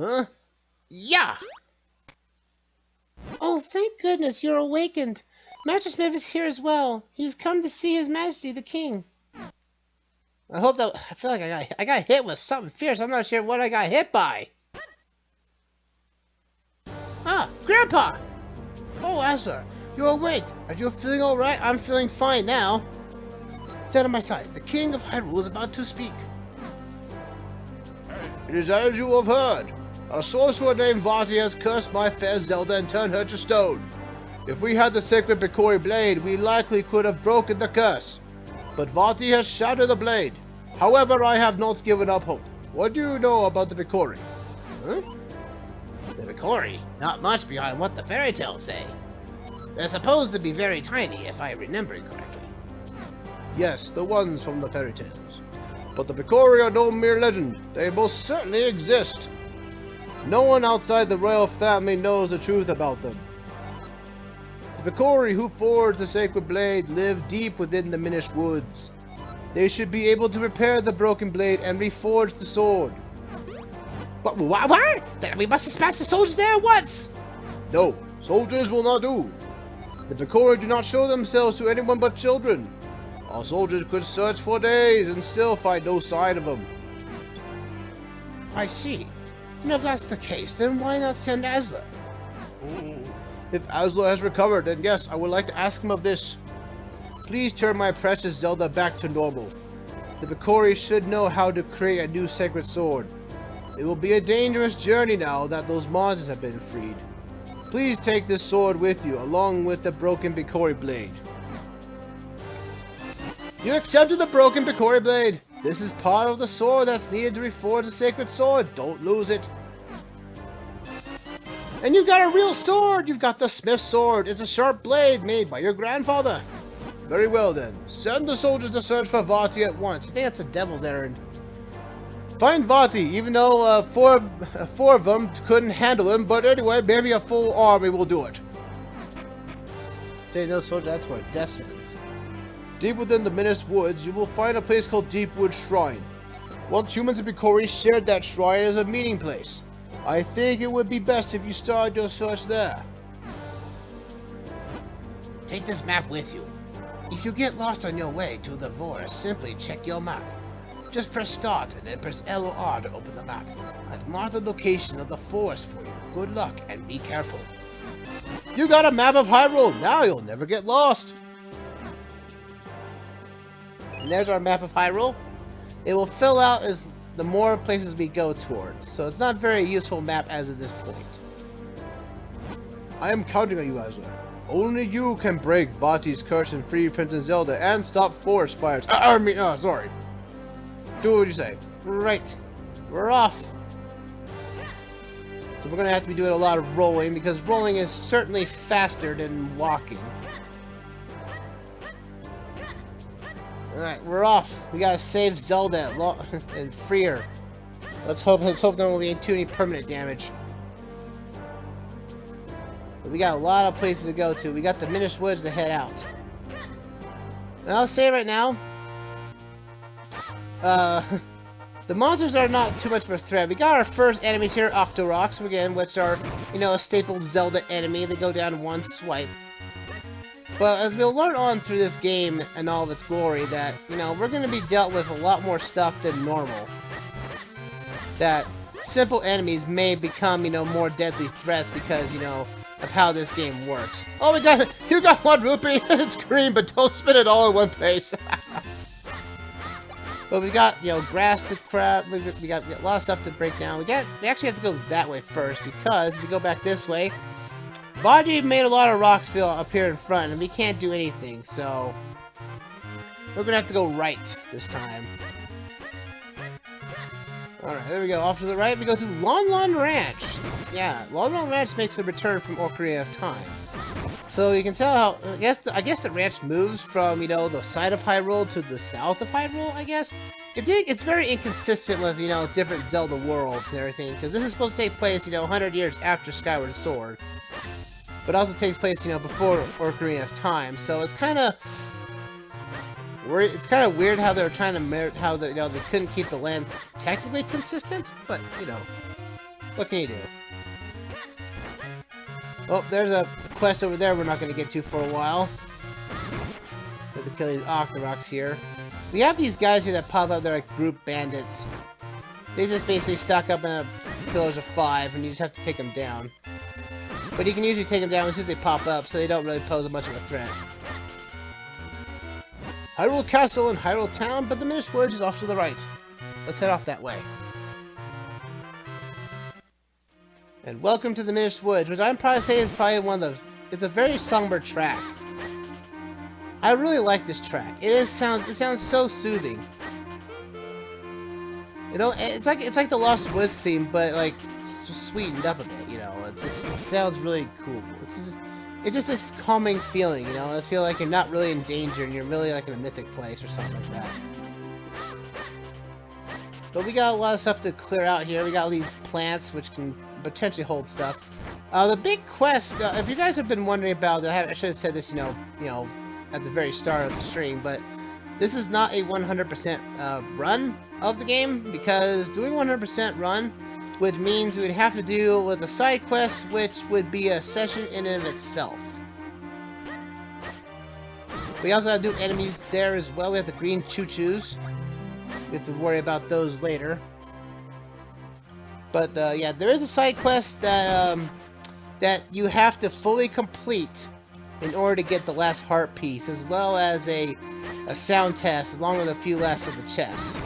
Huh? Yeah! Oh, thank goodness, you're awakened. Master Smith is here as well. He's come to see His Majesty the King. I hope that... I feel like I got hit with something fierce. I'm not sure what I got hit by. Ah, Grandpa! Oh, Asler, you're awake. Are you feeling alright? I'm feeling fine now. Stand on my side. The King of Hyrule is about to speak. It is as you have heard. A sorcerer named Vati has cursed my fair Zelda and turned her to stone. If we had the sacred Picori blade, we likely could have broken the curse. But Vati has shattered the blade. However, I have not given up hope. What do you know about the Picori? Huh? The Picori? Not much behind what the fairy tales say. They're supposed to be very tiny, if I remember correctly. Yes, the ones from the fairy tales. But the Picori are no mere legend. They most certainly exist. No one outside the royal family knows the truth about them. The Picori who forged the sacred blade live deep within the Minish Woods. They should be able to repair the broken blade and reforge the sword. But what? Then we must dispatch the soldiers there at once! No, soldiers will not do. The Picori do not show themselves to anyone but children. Our soldiers could search for days and still find no sign of them. I see. And if that's the case, then why not send Asler? If Asler has recovered, then yes, I would like to ask him of this. Please turn my precious Zelda back to normal. The Picori should know how to create a new sacred sword. It will be a dangerous journey now that those monsters have been freed. Please take this sword with you, along with the broken Picori blade. You accepted the broken Picori blade. This is part of the sword that's needed to reforge the sacred sword. Don't lose it. And you've got a real sword. You've got the smith's sword. It's a sharp blade made by your grandfather. Very well then. Send the soldiers to search for Vati at once. I think that's a devil's errand. Find Vati, even though four of them couldn't handle him. But anyway, maybe a full army will do it. Say no soldier, that's for a death sentence. Deep within the Minish Woods, you will find a place called Deepwood Shrine. Once humans and Picori shared that shrine as a meeting place. I think it would be best if you started your search there. Take this map with you. If you get lost on your way to the forest, simply check your map. Just press start and then press L or R to open the map. I've marked the location of the forest for you. Good luck and be careful. You got a map of Hyrule! Now you'll never get lost! And there's our map of Hyrule. It will fill out as the more places we go towards, so it's not a very useful map as of this point. I am counting on you, Asler. Only you can break Vati's curse and free Princess Zelda and stop forest fires. Sorry. Do what you say. Right. We're off. So we're gonna have to be doing a lot of rolling, because rolling is certainly faster than walking. Alright, we're off. We gotta save Zelda and free her. Let's hope there won't be too many permanent damage. But we got a lot of places to go to. We got the Minish Woods to head out. And I'll say right now, the monsters are not too much of a threat. We got our first enemies here, Octoroks, again, which are, you know, a staple Zelda enemy. They go down one swipe. But as we'll learn on through this game and all of its glory, that, you know, we're going to be dealt with a lot more stuff than normal. That simple enemies may become, you know, more deadly threats because, you know, of how this game works. Oh, you got one rupee! It's green, but don't spin it all in one place. But we got, you know, grass to crap. We got a lot of stuff to break down. We actually have to go that way first, because if we go back this way, Vati made a lot of rocks fill up here in front, and we can't do anything, so we're gonna have to go right this time. Alright, there we go. Off to the right, we go to Lon Lon Ranch. Yeah, Lon Lon Ranch makes a return from Ocarina of Time. So you can tell how, I guess the ranch moves from, you know, the side of Hyrule to the south of Hyrule, I guess. It's very inconsistent with, you know, different Zelda worlds and everything, because this is supposed to take place, you know, 100 years after Skyward Sword. But also takes place, you know, before Ocarina of Time, so it's kind of weird how they're trying to you know, they couldn't keep the land technically consistent, but you know, What can you do? Oh, there's a quest over there we're not going to get to for a while. We have to kill these Octoroks here. We have these guys here that pop up, they're like group bandits. They just basically stack up in a pillars of 5, and you just have to take them down. But you can usually take them down as soon as they pop up, so they don't really pose much of a threat. Hyrule Castle and Hyrule Town, but the Minish Woods is off to the right. Let's head off that way. And welcome to the Minish Woods, which I'm probably say is probably one of the... It's a very songbird track. I really like this track. It sounds so soothing. You know, it's like the Lost Woods theme, but like it's just sweetened up a bit. You know, it sounds really cool. It's just this calming feeling. You know, I feel like you're not really in danger and you're really like in a mythic place or something like that. But we got a lot of stuff to clear out here. We got these plants which can potentially hold stuff. The big quest. If you guys have been wondering about it, I should have said this. You know, at the very start of the stream, but this is not a 100% run of the game, because doing 100% run would means we would have to deal with a side quest, which would be a session in and of itself. We also have to do enemies there as well. We have the green choo-choos. We have to worry about those later. But yeah, there is a side quest that that you have to fully complete in order to get the last heart piece, as well as a sound test, along with a few last of the chests.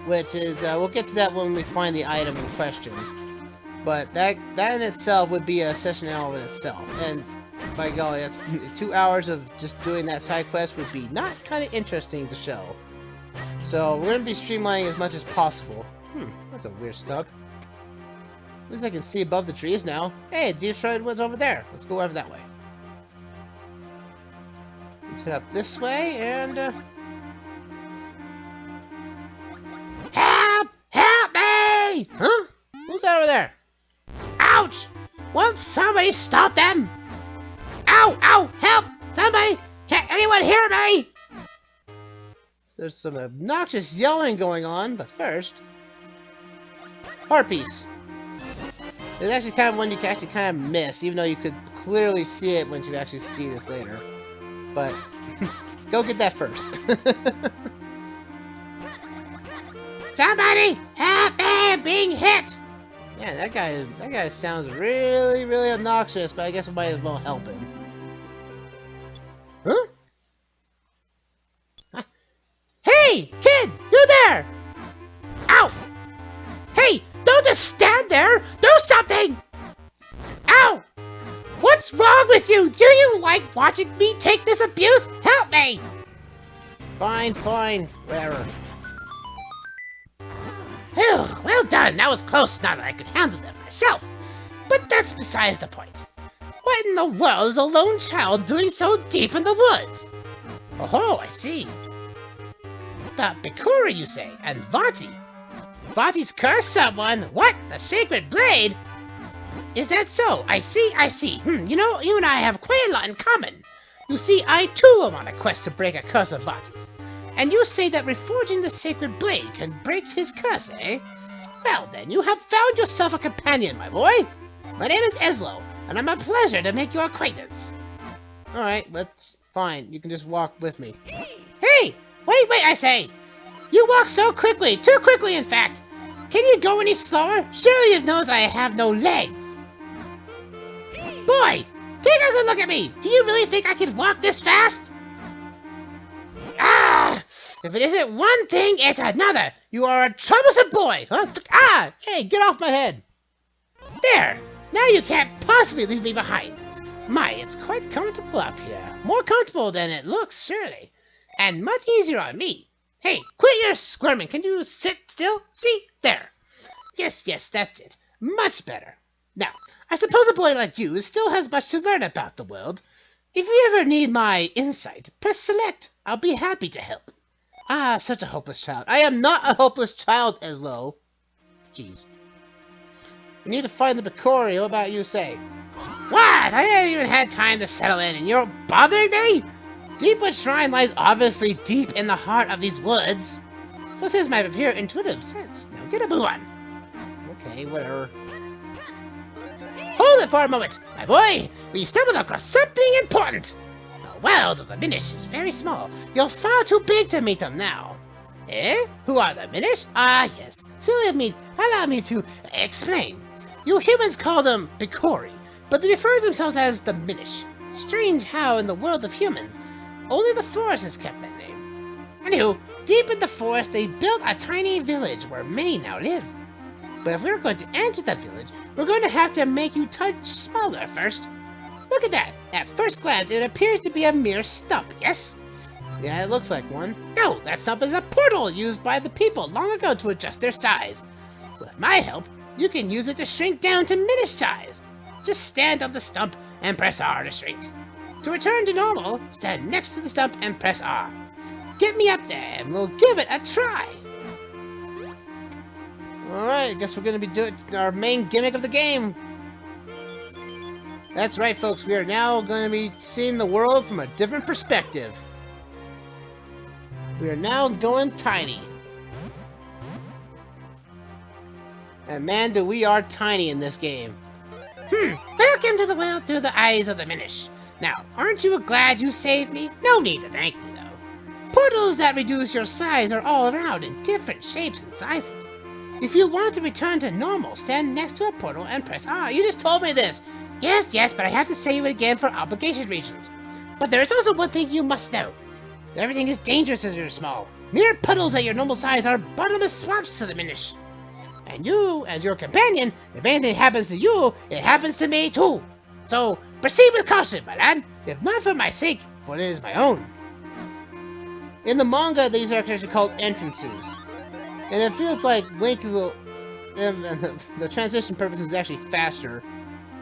Which is, we'll get to that when we find the item in question. But that in itself would be a session in all of itself. And by golly, that's 2 hours of just doing that side quest would be not kind of interesting to show. So we're going to be streamlining as much as possible. That's a weird stub. At least I can see above the trees now. Hey, Deep Shrouded Woods over there. Let's go over that way. Let's head up this way and... Help! Help me! Huh? Who's that over there? Ouch! Won't somebody stop them? Ow! Ow! Help! Somebody! Can anyone hear me? There's some obnoxious yelling going on, but first... Heart piece. It's actually kind of one you can actually kind of miss, even though you could clearly see it once you actually see this later. But go get that first. Somebody help me! I'm being hit! Yeah, that guy sounds really, really obnoxious, but I guess we might as well help him. Huh? Hey, kid! You there! Ow! Hey! Don't just stand there! Do something! Ow! What's wrong with you? Do you like watching me take this abuse? Help me! Fine, fine. Whatever. Phew, well done. That was close now that I could handle them myself. But that's besides the point. What in the world is a lone child doing so deep in the woods? Oh, I see. The Picori, you say, and Vati. Vati's cursed someone. What? The sacred blade? Is that so? I see, I see. You know, you and I have quite a lot in common. You see, I too am on a quest to break a curse of Vati's. And you say that reforging the sacred blade can break his curse, eh? Well then, you have found yourself a companion, my boy. My name is Eslo, and I'm a pleasure to make your acquaintance. Alright, that's fine. You can just walk with me. Hey! Wait, I say! You walk so quickly, too quickly in fact! Can you go any slower? Surely you knows I have no legs! Boy! Take a good look at me! Do you really think I can walk this fast? Ah! If it isn't one thing, it's another! You are a troublesome boy! Huh? Ah! Hey, get off my head! There! Now you can't possibly leave me behind! My, it's quite comfortable up here. More comfortable than it looks, surely. And much easier on me. Hey, quit your squirming. Can you sit still? See? There. Yes, that's it. Much better. Now, I suppose a boy like you still has much to learn about the world. If you ever need my insight, press select. I'll be happy to help. Ah, such a hopeless child. I am not a hopeless child, Eslo. Jeez. We need to find the Picori. What about you say? What? I haven't even had time to settle in, and you're bothering me? Deepwood Shrine lies obviously deep in the heart of these woods. So says my pure intuitive sense. Now get a move on. Okay, whatever. Hold it for a moment, my boy! We stumbled across something important! The world of the Minish is very small. You're far too big to meet them now. Eh? Who are the Minish? Ah, yes. So allow me to explain. You humans call them Picori, but they refer to themselves as the Minish. Strange how in the world of humans, only the forest has kept that name. Anywho, deep in the forest they built a tiny village where many now live. But if we're going to enter that village, we're going to have to make you touch smaller first. Look at that! At first glance, it appears to be a mere stump, yes? Yeah, it looks like one. No, that stump is a portal used by the people long ago to adjust their size. With my help, you can use it to shrink down to Minish size. Just stand on the stump and press R to shrink. To return to normal, stand next to the stump and press R. Get me up there and we'll give it a try. Alright, I guess we're going to be doing our main gimmick of the game. That's right, folks. We are now going to be seeing the world from a different perspective. We are now going tiny. And man, do we are tiny in this game. Welcome to the world through the eyes of the Minish. Now, aren't you glad you saved me? No need to thank me, though. Portals that reduce your size are all around in different shapes and sizes. If you want to return to normal, stand next to a portal and press R. You just told me this. Yes, but I have to say it again for obligation reasons. But there is also one thing you must know. Everything is dangerous as you're small. Mere puddles at your normal size are bottomless swamps to the Minish. And you, as your companion, if anything happens to you, it happens to me too. So, proceed with caution, my lad. If not for my sake, for it is my own. In the manga, these are actually called entrances. And it feels like Link is the transition purpose is actually faster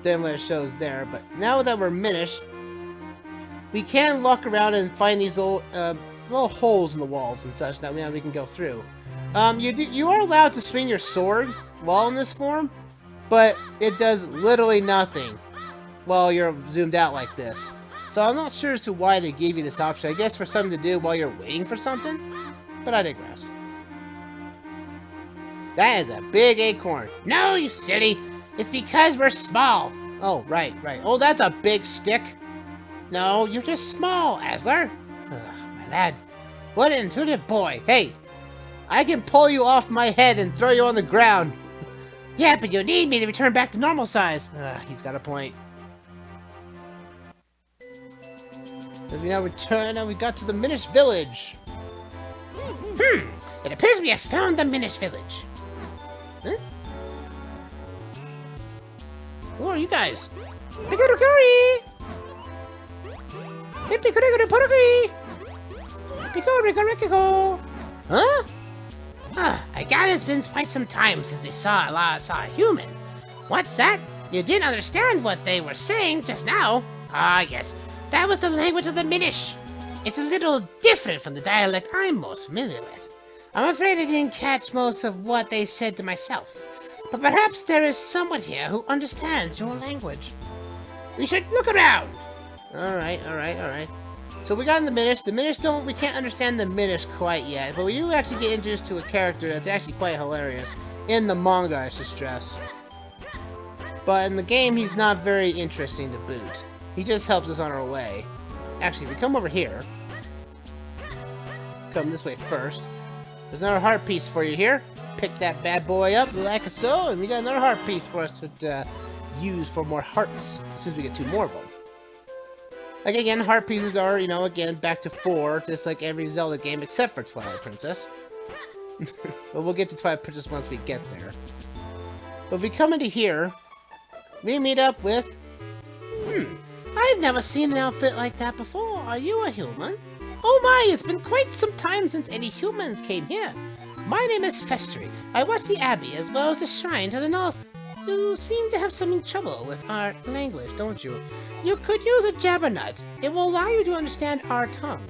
than what it shows there. But now that we're Minish, we can walk around and find these little holes in the walls and such that we can go through. You are allowed to swing your sword while in this form, but it does literally nothing while you're zoomed out like this. So I'm not sure as to why they gave you this option. I guess for something to do while you're waiting for something, but I digress. That is a big acorn. No, you silly! It's because we're small. Oh, right. Oh, that's a big stick. No, you're just small, Asler. Ugh, my lad. What an intuitive boy. Hey, I can pull you off my head and throw you on the ground. Yeah, but you need me to return back to normal size. He's got a point. As we now return, we got to the Minish Village. It appears we have found the Minish Village. Huh? Who are you guys? Picori! Picori! Picori! Huh? I gather it's been quite some time since they saw a human. What's that? You didn't understand what they were saying just now. Ah, yes. That was the language of the Minish. It's a little different from the dialect I'm most familiar with. I'm afraid I didn't catch most of what they said to myself. But perhaps there is someone here who understands your language. We should look around. Alright. So we got in the Minish. The Minish we can't understand the Minish quite yet, but we do actually get introduced to a character that's actually quite hilarious. In the manga, I should stress. But in the game, he's not very interesting to boot. He just helps us on our way. Actually, if we come over here, come this way first. There's another heart piece for you here. Pick that bad boy up like so, and we got another heart piece for us to use for more hearts, since we get 2 more of them. Like again, heart pieces are, again, back to 4, just like every Zelda game except for Twilight Princess. But we'll get to Twilight Princess once we get there. But if we come into here, we meet up with... I've never seen an outfit like that before. Are you a human? Oh my, it's been quite some time since any humans came here. My name is Picori. I watch the Abbey as well as the shrine to the north. You seem to have some trouble with our language, don't you? You could use a jabbernut. It will allow you to understand our tongue.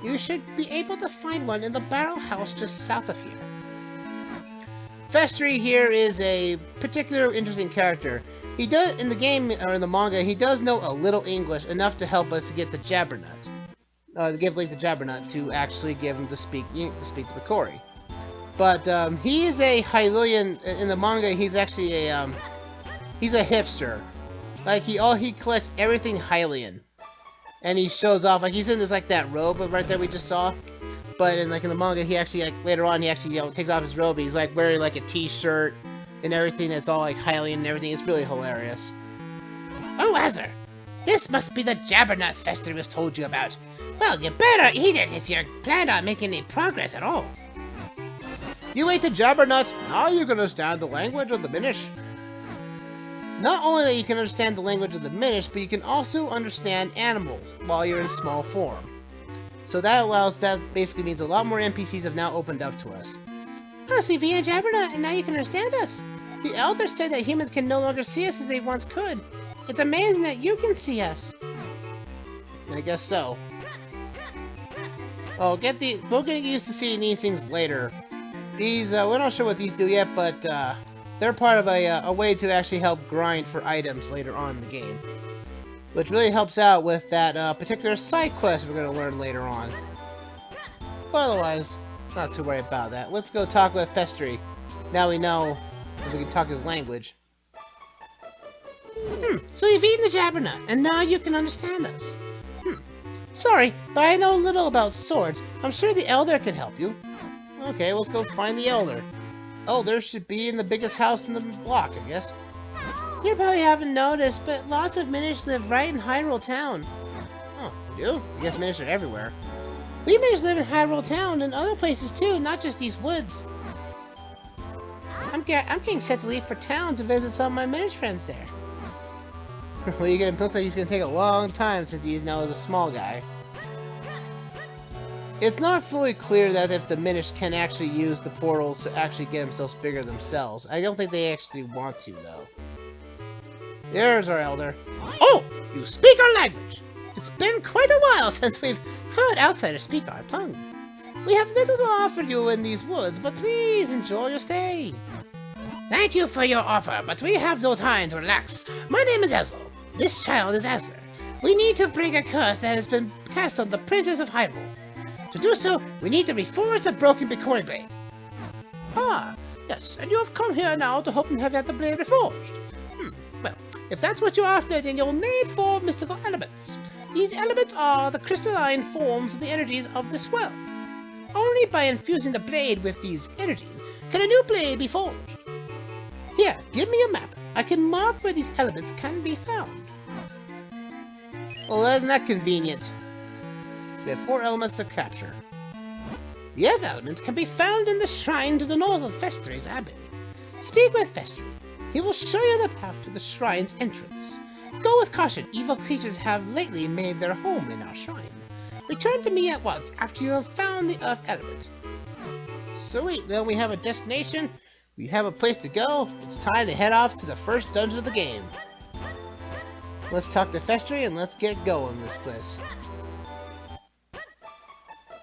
You should be able to find one in the barrel house just south of here. Picori here is a particular interesting character. He does, in the game, or in the manga, he does know a little English, enough to help us to get the jabbernut. To give Link the jabbernut to actually give him to speak to Picori. But he's a Hyrulean in the manga. He's actually he's a hipster. Like he collects everything Hylian, and he shows off. Like he's in this like that robe right there we just saw. But in the manga, he actually later on he actually takes off his robe. And he's like wearing like a T-shirt and everything that's all like Hylian and everything. It's really hilarious. Oh, Azur, this must be the Jabbernut Fest I was told you about. Well, you better eat it if you're planning on making any progress at all. You ate the Jabbernut. Now you can understand the language of the Minish. Not only that you can understand the language of the Minish, but you can also understand animals while you're in small form. So that basically means a lot more NPCs have now opened up to us. Oh, so you've eaten Jabbernut and now you can understand us. The elders say that humans can no longer see us as they once could. It's amazing that you can see us. I guess so. Oh, we'll get used to seeing these things later. These, we're not sure what these do yet, but they're part of a way to actually help grind for items later on in the game. Which really helps out with that particular side quest we're going to learn later on. But otherwise, not to worry about that. Let's go talk with Festri. Now we know if we can talk his language. So you've eaten the Jabbernut, and now you can understand us. Sorry, but I know little about swords. I'm sure the Elder can help you. Okay, let's go find the Elder. Elder should be in the biggest house in the block, I guess. You probably haven't noticed, but lots of Minish live right in Hyrule Town. Oh, you do? I guess Minish are everywhere. We Minish live in Hyrule Town and other places too, not just these woods. I'm getting set to leave for town to visit some of my Minish friends there. Well, it looks like he's going to take a long time since he now is a small guy. It's not fully clear that if the Minish can actually use the portals to actually get themselves bigger themselves. I don't think they actually want to, though. There's our Elder. Oh! You speak our language! It's been quite a while since we've heard outsiders speak our tongue. We have little to offer you in these woods, but please enjoy your stay. Thank you for your offer, but we have no time to relax. My name is Ezel. This child is Azur. We need to break a curse that has been cast on the Princess of Hyrule. To do so, we need to reforge the broken Picori blade. Ah, yes, and you have come here now to hope and have had the blade reforged. Well, if that's what you're after, then you're made for mystical elements. These elements are the crystalline forms of the energies of this world. Only by infusing the blade with these energies can a new blade be forged. Here, give me a map. I can mark where these elements can be found. Well, isn't that convenient? So we have 4 elements to capture. The earth element can be found in the shrine to the north of Festri's Abbey. Speak with Festri. He will show you the path to the shrine's entrance. Go with caution. Evil creatures have lately made their home in our shrine. Return to me at once after you have found the earth element. Sweet, then we have a destination. We have a place to go. It's time to head off to the first dungeon of the game. Let's talk to Festri and let's get going this place.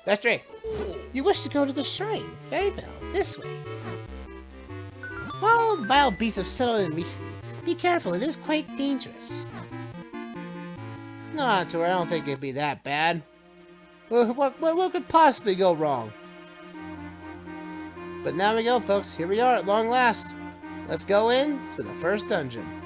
Festri, you wish to go to the shrine? Very well, this way. While vile beasts have settled in recently, be careful, it is quite dangerous. Not to where I don't think it'd be that bad. What could possibly go wrong? But now we go, folks. Here we are at long last. Let's go in to the first dungeon.